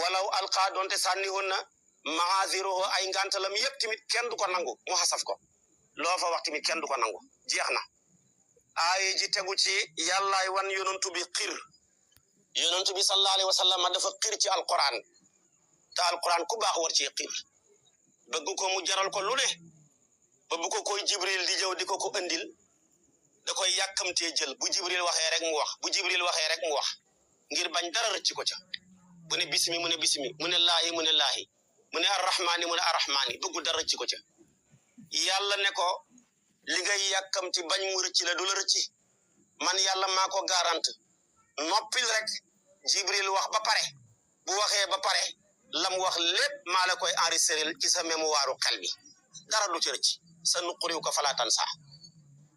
walaw alqa donte sànni woon na maaziruhu ay ngantalam yëpp tamit kenn du ko nangu mu xasaf ko loo fa wax tamit kenn du ko nangu jeex na aaye ji tegu ci yàllaay wan yonantu bi xir yonantu bi sallallahu alayhi wa sallam dafa xir ci alquran te alquran ku baax war ci xir bëgg ko mu jaral ko lu ne ba bu ko koy jibril di jëw di ko ko andil da koy yàkkamtee jël bu jibril waxee rek mu wax bu jibril waxee rek mu wax ngir bañ dara rëcc ko ca bu ne bismi mu ne bismi mu ne laahi mu ne laahi mu ne arrahmaani mu ne arrahmaani bëggu dara rëcc ko ca yàlla ne ko li ngay yàkkamti bañ mu rëcc la du la rëcc man yàlla maa ko garante noppil rek jibril wax ba pare bu waxee ba pare lam wax lépp maa la koy enregistré ci sa mémoire xel bi dara du ci rëcc sa nuquriw ko falaatan sax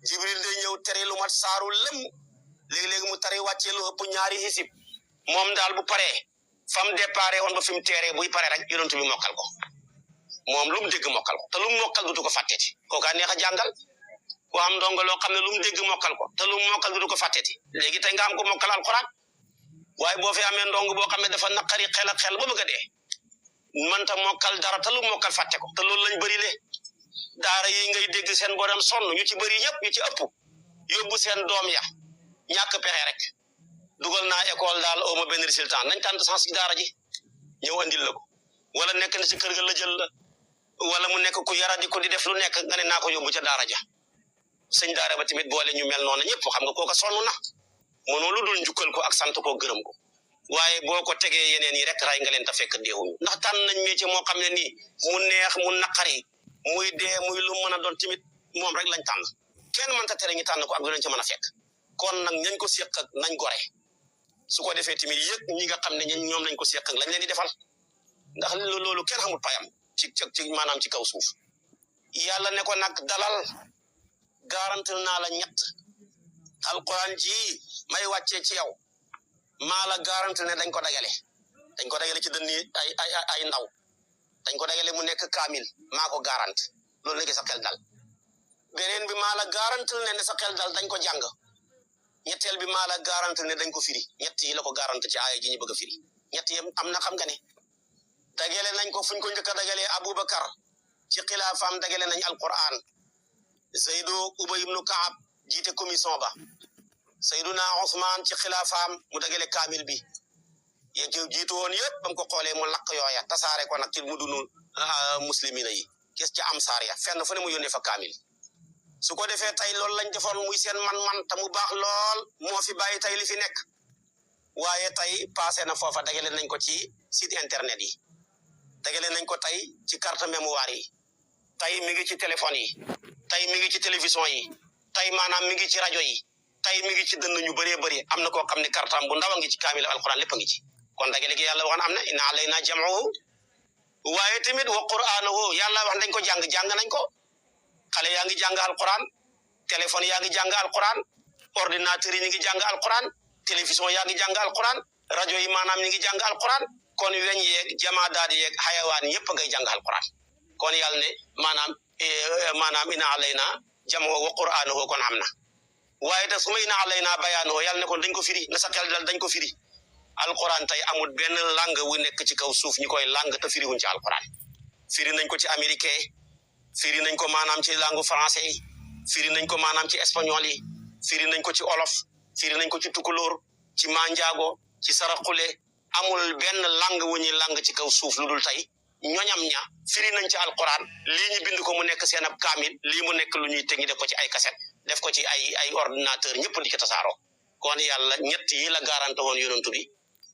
jibril day ñëw tere lu mat saaru lëm léegi-léegi mu tari wàccee lu ëpp ñaari hisib moom daal bu paree fam déparé woon ba fi mu teeree buy pare rek yonent bi mokkal ko moom lu mu dégg mokkal ko te lu mu mokkal dutu ko fàtteti kookaa neex a jàngal ku am ndongo loo xam ne lu mu dégg mokkal ko te lu mu mokkal dutu ko fàtteti léegi tey nga am ko mokkal alquran waaye boo fi amee ndongo boo xam ne dafa naqari xel ak xel ba bëgg a dee mënta mokkal dara te lu mu mokkal fàtte ko te loolu lañ bëri le daara yi ngay dégg seen borom sonn ñu ci bëri ñëpp ñu ci ëpp yóbbu seen doom ya ñàkk pexe rek dugal naa école daal aw ma benn résultat nañ tànn sens ci daara ji ñëw andil la ko wala nekk na ci kër ga la jël la wala mu nekk ku yaradi ko di def lu nekk nga ne naa ko yóbbu ca daara ja sëñ daara ba tamit boole ñu mel noonu ñëpp xam nga kooka sonn na mënoo lu dul njukkal ko ak sant ko gërëm ko waaye boo ko tegee yeneen yi rek ray nga leen ta fekk deewuñu ndax tànn nañ métier moo xam ne nii mu neex mu naqari muy dee muy lu mën a doon tamit moom rek lañ tànn kenn mënta tere ñu tànn ko ak lu leen ci mën a fekk kon nag ñañ ko séq ak nañ gore su ko defee tamit yëg ñi nga xam ne ñoom lañ ko séq ak lañ leen di defal ndax loolu kenn xamul payam ci maanaam ci kaw suuf yàlla ne ko nag dalal garanti naa la ñett alquran ji may wàccee ci yow maa la garanti ne dañ ko dagale ci dënni ay ndaw dañ ko dagale mu nekk kaamil maa ko garanti loolu nekk sa xel dal beneen bi maa la garanti ne sa xel dal dañ ko jàng ñetteel bi maa la garanti ne dañ ko firi ñett yi la ko garanti ci aaya ji ñu bëgg a firi ñett yi am na xam nga ne dagale nañ ko fuñ ko njëkk a dagalee Abubakar ci xilaafaam dagale nañ alquran Zaydu Ubay ibnu Kaab jiite commission ba Sayduna Usmaan ci xilaafaam mu dagale kaamil bi yéen ci jiitu woon yëpp ba mu ko xoolee mu lakk yooya tasaare ko nag ci mudunu muslimina yi gis ci am saar ya fenn fu ne mu yónnee fa kaamil su ko defee tey loolu lañ defoon muy seen man-man te mu baax lool moo fi bàyyi tey li fi nekk waaye tey passé na foofa dagale nañ ko ci site internet yi dagale nañ ko tey ci carte mémoire yi tey mi ngi ci téléphone yi tey mi ngi ci télévision yi tey maanaam mi ngi ci rajo yi tey mi ngi ci dënn ñu bëree bëri am na koo xam ne kartam bu ndaw a ngi ci kaamil alquran lépp a ngi ci kon dagale gi yàlla waxoon am na inna alayna jam'uhu waaye tamit wa qur'anahu yàlla wax dañ ko jàng nañ ko xale yaa ngi jàng alquran téléphone yaa ngi jàng alquran ordinateur yi ñu ngi jàng alquran télévision yaa ngi jàng alquran rajo yi maanaam ñu ngi jàng alquran kon weñ yeeg jamaadaat yeeg xayawaan yëpp ngay jàng alquran kon yàlla ne maanaam inna alayna jam'uhu wa qur'anahu kon am na waaye te su ma inna alayna bayaanahu yàlla ne kon dañ ko firi na sa xel dal dañ ko firi alquran tey amul benn langue wu nekk ci kaw suuf ñu koy langue te firiwuñ ci alquran firi nañ ko ci américain firi nañ ko maanaam ci langue français yi firi nañ ko maanaam ci espagnol yi firi nañ ko ci olof firi nañ ko ci tukulóor ci manjaago ci saraxule amul benn langue wu ñuy langue ci kaw suuf lu dul tey ñoñam ña firi nañ ci alquran lii ñu bind ko mu nekk seen ab kaamil lii mu nekk lu ñuy tegi def ko ci ay cassette def ko ci ay ordinateur ñëpp di ci tasaaroo kon yàlla ñett yi la garante woon yonantu bi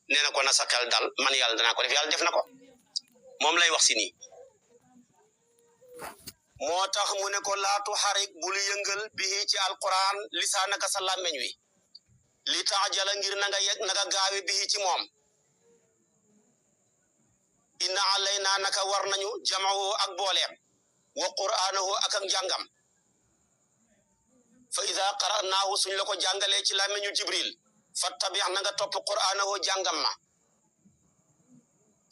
nee na ko na sa xel dal man yàlla danaa ko def yàlla def na ko moom lay wax si nii moo tax mu ne ko laatu xarik bul yëngal bii ci alquran lisaanaka sa làmmeñ wi li taajala ngir na nga gaawe bii ci moom inna alayna naka war nañu jamahu ak booleem wa qur'anahu ak njàngam fa ida qara'naahu suñ la ko jàngalee ci làmmeñu jibril fattabi' na nga topp qur'anahu jàngam ma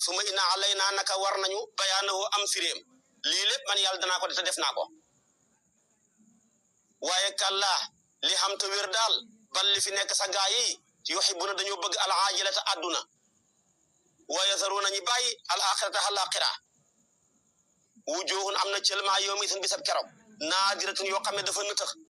suma inna alayna naka war nañu bayaanahu am firéem lii lépp man yàlla danaa ko te def naa ko waaye kàllaa li xam te wér daal bal li fi nekk sa gaa yi yuhibbuna dañoo bëgg al aajilata àdduna wa yazaruna ñi bàyyi al axirata àllaaxira wujuhun am na cëlmaa yawma isin bisab keroog naadiratun yoo xam ne dafa nëtëx